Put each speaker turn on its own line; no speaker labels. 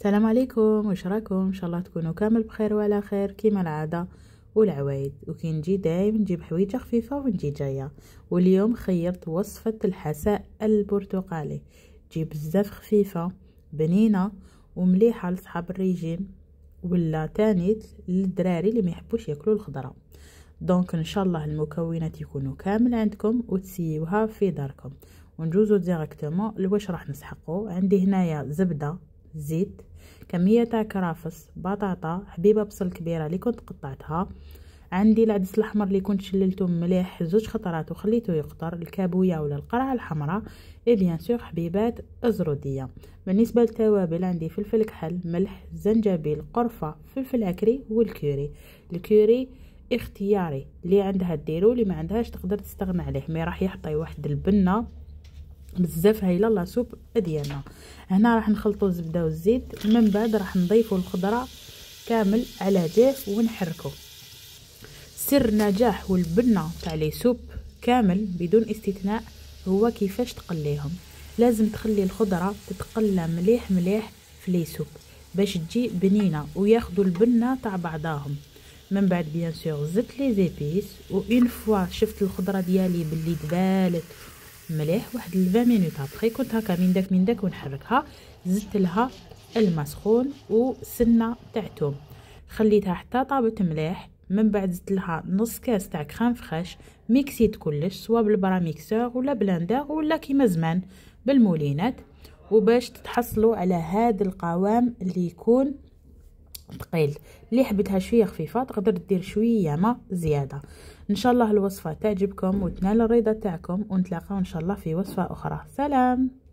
السلام عليكم، واش راكم؟ ان شاء الله تكونوا كامل بخير وعلى خير كيما العاده والعوايد. وكي نجي دايما نجيب حويجه خفيفه ونجي جايه. واليوم خيرت وصفه الحساء البرتقالي، تجي بزاف خفيفه بنينه ومليحه لصحاب الريجيم ولا تاني للدراري اللي ما يحبوش ياكلوا الخضره. دونك ان شاء الله المكونات يكونوا كامل عندكم وتسيوها في داركم. ونجوزو ديريكتومون لواش راح نسحقو. عندي هنايا زبده، زيت، كميه تاع كرافس، بطاطا، حبيبه بصل كبيره اللي كنت قطعتها، عندي العدس الاحمر اللي كنت شللته مليح 2 خطرات وخليته يقطر، الكابويه ولا القرعه الحمراء، اي بيان سور حبيبات ازروديه. بالنسبه للتوابل عندي فلفل كحل، ملح، زنجبيل، قرفه، فلفل عكري والكوري. الكوري اختياري، اللي عندها ديرو، اللي ما عندهاش تقدر تستغنى عليه، مي راح يعطي واحد البنه بزاف هايله لا سوب ديالنا. هنا راح نخلطوا الزبده والزيت، من بعد راح نضيفوا الخضره كامل على جاف ونحركو. سر نجاح والبنه تاع لي سوب كامل بدون استثناء هو كيفاش تقليهم. لازم تخلي الخضره تتقلى مليح مليح في لي سوب باش تجي بنينه وياخذوا البنه تاع بعضاهم. من بعد بيان سور زدت لي زيبيس، و اون فوا شفت الخضره ديالي باللي دبالت مليح واحد 20 مينوت ابخي، كنت هكا من داك ونحركها، زدت لها الماء سخون وسنه تاع توم، خليتها حتى طابت مليح. من بعد زدت لها نص كاس تاع كريم فريش، ميكسيت كلش سوا بالبرا ميكسور ولا بلندر ولا كيما زمان بالمولينات، وباش تتحصلوا على هذا القوام اللي يكون ثقيل. اللي حبتها شويه خفيفه تقدر دير شويه ما زياده. ان شاء الله الوصفه تعجبكم وتنال الرضا تاعكم، ونتلاقاو ان شاء الله في وصفه اخرى. سلام.